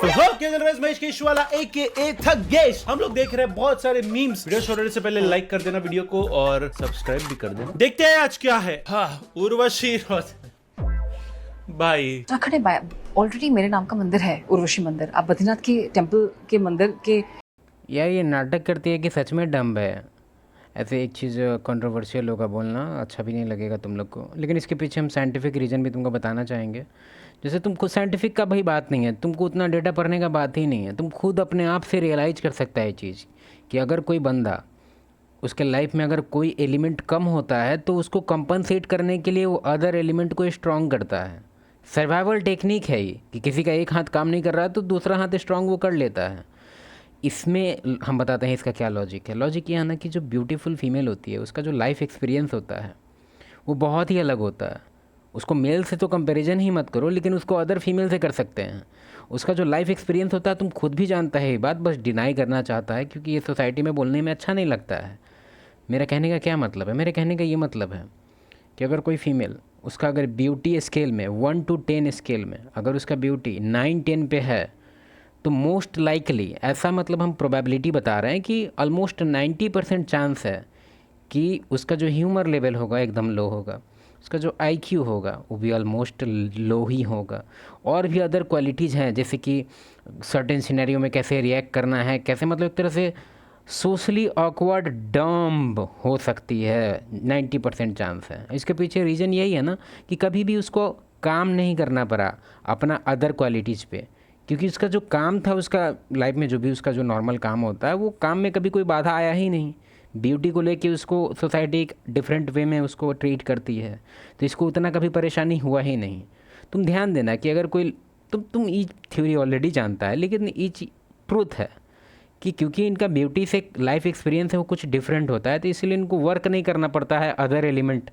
महेश केश वाला AKA थगेश। हम लोग देख रहे हैं बहुत सारे मीम्स। वीडियो शुरू होने से पहले लाइक कर देना वीडियो को और सब्सक्राइब भी कर देना। देखते हैं आज क्या है। हाँ, उर्वशी भाई उत्तराखंड में ऑलरेडी मेरे नाम का मंदिर है, उर्वशी मंदिर। आप बद्रीनाथ के टेम्पल के मंदिर के यार ये नाटक करती है कि सच में डम्ब है। ऐसे एक चीज़ कंट्रोवर्शियल होगा बोलना, अच्छा भी नहीं लगेगा तुम लोग को, लेकिन इसके पीछे हम साइंटिफिक रीज़न भी तुमको बताना चाहेंगे। जैसे तुमको साइंटिफिक का भाई बात नहीं है, तुमको उतना डेटा पढ़ने का बात ही नहीं है। तुम खुद अपने आप से रियलाइज़ कर सकता है ये चीज़ कि अगर कोई बंदा उसके लाइफ में अगर कोई एलिमेंट कम होता है तो उसको कंपनसेट करने के लिए वो अदर एलिमेंट को स्ट्रॉन्ग करता है। सर्वाइवल टेक्निक है ये कि किसी का एक हाथ काम नहीं कर रहा है तो दूसरा हाथ स्ट्रॉन्ग वो कर लेता है। इसमें हम बताते हैं इसका क्या लॉजिक है। लॉजिक ये है ना कि जो ब्यूटीफुल फीमेल होती है उसका जो लाइफ एक्सपीरियंस होता है वो बहुत ही अलग होता है। उसको मेल से तो कंपैरिजन ही मत करो, लेकिन उसको अदर फीमेल से कर सकते हैं। उसका जो लाइफ एक्सपीरियंस होता है तुम खुद भी जानता है ये बात, बस डिनाई करना चाहता है क्योंकि ये सोसाइटी में बोलने में अच्छा नहीं लगता है। मेरा कहने का क्या मतलब है? मेरे कहने का ये मतलब है कि अगर कोई फीमेल उसका अगर ब्यूटी स्केल में 1 to 10 स्केल में अगर उसका ब्यूटी 9-10 पे है तो मोस्ट लाइकली, ऐसा मतलब हम प्रोबेबिलिटी बता रहे हैं कि ऑलमोस्ट 90% चांस है कि उसका जो ह्यूमर लेवल होगा एकदम लो होगा, उसका जो IQ होगा वो भी ऑलमोस्ट लो ही होगा। और भी अदर क्वालिटीज़ हैं जैसे कि सर्टेन सिनेरियो में कैसे रिएक्ट करना है, कैसे मतलब एक तरह से सोशली ऑकवर्ड डम्ब हो सकती है, 90% चांस है। इसके पीछे रीज़न यही है ना कि कभी भी उसको काम नहीं करना पड़ा अपना अदर क्वालिटीज़ पे, क्योंकि उसका जो काम था, उसका लाइफ में जो भी उसका जो नॉर्मल काम होता है वो काम में कभी कोई बाधा आया ही नहीं। ब्यूटी को लेके उसको सोसाइटी एक डिफरेंट वे में उसको ट्रीट करती है, तो इसको उतना कभी परेशानी हुआ ही नहीं। तुम ध्यान देना कि अगर कोई तुम ये थ्योरी ऑलरेडी जानता है, लेकिन ये ट्रूथ है कि क्योंकि इनका ब्यूटी से लाइफ एक्सपीरियंस है वो कुछ डिफरेंट होता है, तो इसलिए इनको वर्क नहीं करना पड़ता है अदर एलिमेंट।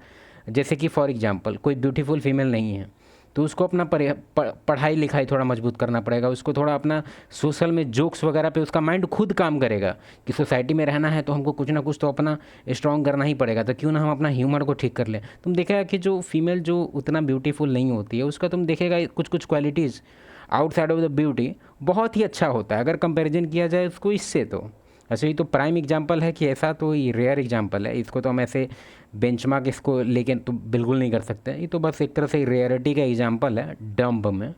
जैसे कि फॉर एग्जांपल कोई ब्यूटीफुल फीमेल नहीं है तो उसको अपना पढ़ाई लिखाई थोड़ा मजबूत करना पड़ेगा, उसको थोड़ा अपना सोशल में जोक्स वगैरह पे उसका माइंड खुद काम करेगा कि सोसाइटी में रहना है तो हमको कुछ ना कुछ तो अपना स्ट्रॉन्ग करना ही पड़ेगा, तो क्यों ना हम अपना ह्यूमर को ठीक कर लें। तुम देखेगा कि जो फीमेल जो उतना ब्यूटीफुल नहीं होती है उसका तुम देखेगा कुछ कुछ qualities outside of the beauty बहुत ही अच्छा होता है अगर कंपैरिजन किया जाए उसको इससे। तो ऐसे ही तो प्राइम एग्जांपल है कि ऐसा तो ये रेयर एग्जांपल है, इसको तो हम ऐसे बेंचमार्क इसको लेके तो बिल्कुल नहीं कर सकते। ये तो बस एक तरह से रेयरिटी का एग्जांपल है डम्ब में।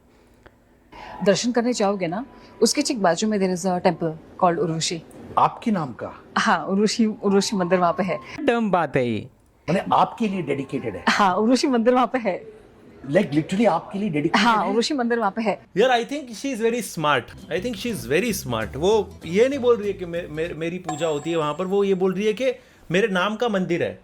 दर्शन करने जाओगे ना, उसके ठीक बाजू में there is a temple called Urvashi. आपके नाम का? हाँ, उर्वशी मंदिर वहाँ पे है। डम्ब बात है ये, मैंने आपके लिए डेडिकेटेड है। हाँ, उर्वशी मंदिर वहाँ पे है। लाइक लिटरली आपके लिए डेडिकेटेड हाँ, है। उर्वशी मंदिर वहाँ पे है। यार I think she is very smart. I think she is very smart. वो ये नहीं बोल रही है कि मेरी पूजा होती है वहां पर, वो ये बोल रही है कि मेरे नाम का मंदिर है।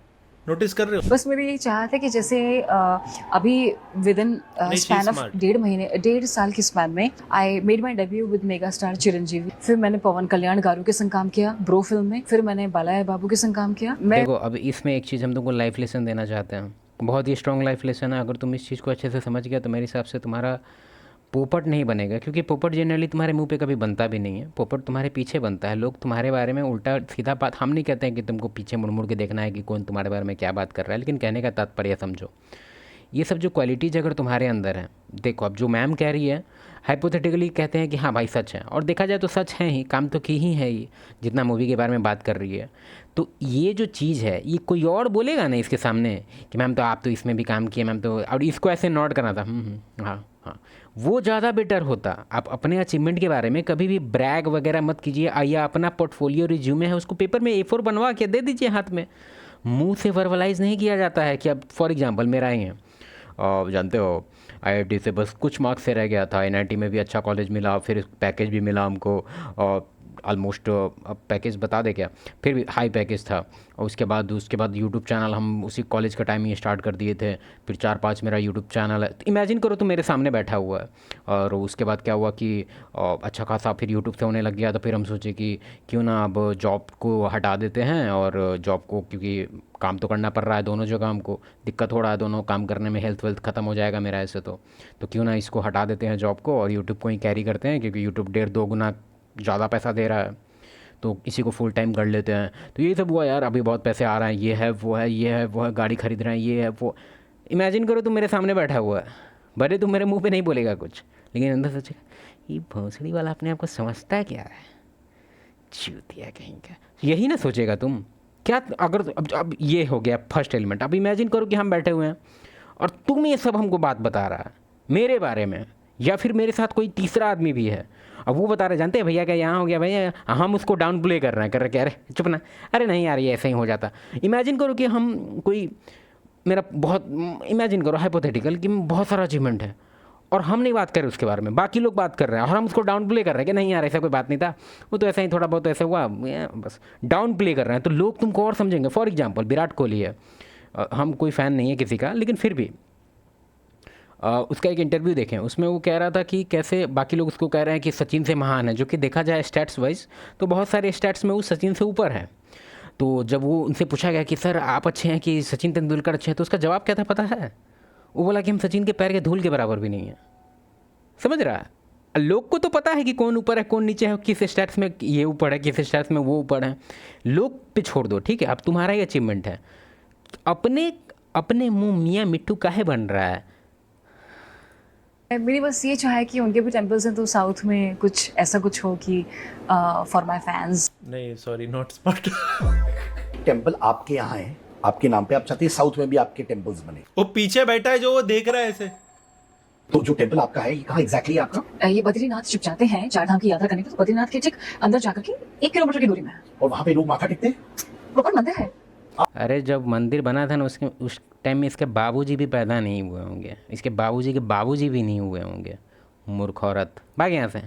नोटिस कर रहे हो? बस मेरी यही चाहत है कि जैसे अभी विद इन स्पैन ऑफ 1.5 साल के स्पैन में I made my debut with mega star Chiranjeevi. फिर मैंने पवन कल्याण गारू के संग काम किया ब्रो फिल्म में, फिर मैंने बालाया बाबू के संग काम किया। देखो अब इसमें एक चीज़ हम तुमको लाइफ लेसन देना चाहते हैं, बहुत ही स्ट्रॉन्ग लाइफ लेसन है। अगर तुम इस चीज़ को अच्छे से समझ गया तो मेरे हिसाब से तुम्हारा पोपट नहीं बनेगा, क्योंकि पोपट जनरली तुम्हारे मुंह पे कभी बनता भी नहीं है। पोपट तुम्हारे पीछे बनता है। लोग तुम्हारे बारे में उल्टा सीधा बात, हम नहीं कहते हैं कि तुमको पीछे मुड़ मुड़ के देखना है कि कौन तुम्हारे बारे में क्या बात कर रहा है, लेकिन कहने का तात्पर्य समझो। ये सब जो क्वालिटीज़ अगर तुम्हारे अंदर हैं, देखो अब जो मैम कह रही है हाइपोथेटिकली कहते हैं कि हाँ भाई सच है, और देखा जाए तो सच है ही, काम तो की ही है ये जितना मूवी के बारे में बात कर रही है। तो ये जो चीज़ है ये कोई और बोलेगा ना इसके सामने कि मैम तो आप तो इसमें भी काम किए मैम, तो और इसको ऐसे नोट करना था हाँ हाँ, वो ज़्यादा बेटर होता। आप अपने अचीवमेंट के बारे में कभी भी ब्रैग वगैरह मत कीजिए, या अपना पोर्टफोलियो रिज्यूमे है उसको पेपर में A4 बनवा के दे दीजिए हाथ में। मुंह से वर्बलाइज नहीं किया जाता है कि अब फॉर एग्जांपल मेरा ही है, जानते हो IIT से बस कुछ मार्क्स से रह गया था, NIT में भी अच्छा कॉलेज मिला, फिर पैकेज भी मिला हमको, और ऑलमोस्ट अब पैकेज बता दे क्या, फिर भी हाई पैकेज था। और उसके बाद यूट्यूब चैनल हम उसी कॉलेज का टाइम ही स्टार्ट कर दिए थे, फिर 4-5 मेरा यूट्यूब चैनल है। तो इमेजिन करो तो मेरे सामने बैठा हुआ है, और उसके बाद क्या हुआ कि अच्छा खासा फिर यूट्यूब से होने लग गया। तो फिर हम सोचे कि क्यों ना अब जॉब को हटा देते हैं, और जॉब को क्योंकि काम तो करना पड़ रहा है दोनों जगह, हमको दिक्कत हो रहा है दोनों काम करने में, हेल्थ वेल्थ ख़त्म हो जाएगा मेरा ऐसे। तो क्यों ना इसको हटा देते हैं जॉब को और यूट्यूब को ही कैरी करते हैं, क्योंकि यूट्यूब 1.5-2 गुना ज़्यादा पैसा दे रहा है, तो इसी को फुल टाइम कर लेते हैं। तो ये सब हुआ यार, अभी बहुत पैसे आ रहे हैं, ये है वो है, ये है वो है, गाड़ी खरीद रहे हैं, ये है वो। इमेजिन करो तुम मेरे सामने बैठा हुआ है, भले तुम मेरे मुंह पे नहीं बोलेगा कुछ, लेकिन अंदर सोचेगा ये भोसड़ी वाला अपने आप को समझता क्या है, चूतिया कहीं का। यही ना सोचेगा तुम क्या? अगर अब ये हो गया फर्स्ट एलिमेंट। अब इमेजिन करो कि हम बैठे हुए हैं और तुम ये सब हमको बात बता रहा है मेरे बारे में, या फिर मेरे साथ कोई तीसरा आदमी भी है, अब वो बता रहे जानते हैं भैया क्या यहाँ हो गया भैया, हम उसको डाउन प्ले कर रहे हैं, अरे चुप ना, अरे नहीं यार ये ऐसे ही हो जाता। इमेजिन करो कि हम कोई मेरा बहुत, इमेजिन करो हाइपोथेटिकल कि बहुत सारा अचीवमेंट है और हम नहीं बात कर रहे उसके बारे में, बाकी लोग बात कर रहे हैं और हम उसको डाउन प्ले कर रहे हैं कि नहीं यार ऐसा कोई बात नहीं था, वो तो ऐसा ही थोड़ा बहुत ऐसा हुआ, बस डाउन प्ले कर रहे हैं, तो लोग तुमको और समझेंगे। फॉर एग्जांपल विराट कोहली है, हम कोई फ़ैन नहीं है किसी का, लेकिन फिर भी उसका एक इंटरव्यू देखें, उसमें वो कह रहा था कि कैसे बाकी लोग उसको कह रहे हैं कि सचिन से महान है, जो कि देखा जाए स्टैट्स वाइज तो बहुत सारे स्टैट्स में वो सचिन से ऊपर है। तो जब वो उनसे पूछा गया कि सर आप अच्छे हैं कि सचिन तेंदुलकर अच्छे हैं, तो उसका जवाब क्या था पता है? वो बोला कि हम सचिन के पैर के धूल के बराबर भी नहीं है। समझ रहा है? लोग को तो पता है कि कौन ऊपर है कौन नीचे है, किस स्टैट्स में ये ऊपर है किस स्टैट्स में वो ऊपर है, लोग पे छोड़ दो, ठीक है? अब तुम्हारा ही अचीवमेंट है, अपने अपने मुँह मियाँ मिट्टू काहे बन रहा है? मेरी बस ये चाह है कि उनके भी टेम्पल्स हैं तो साउथ में कुछ ऐसा कुछ हो कि फॉर माय फैंस। नहीं सॉरी, नॉट स्मार्ट। टेम्पल आपके यहाँ है, आपके नाम पे, आप चाहते हैं साउथ में भी आपके टेम्पल्स बने। वो पीछे बैठा है जो वो देख रहा है ऐसे। तो जो टेम्पल आपका है ये कहाँ एग्जैक्टली आपका? ये बद्रीनाथ जब जाते हैं 4 धाम की यात्रा करने के, तो बद्रीनाथ के ठीक अंदर जाकर के 1 किलोमीटर की दूरी में है, और वहाँ पे लोग माथा टेकते हैं? प्रॉपर मंदिर है। अरे जब मंदिर बना था ना उसके उस टाइम में इसके बाबूजी भी पैदा नहीं हुए होंगे, इसके बाबूजी के बाबूजी भी नहीं हुए होंगे। मूर्ख औरत, भाग यहाँ से।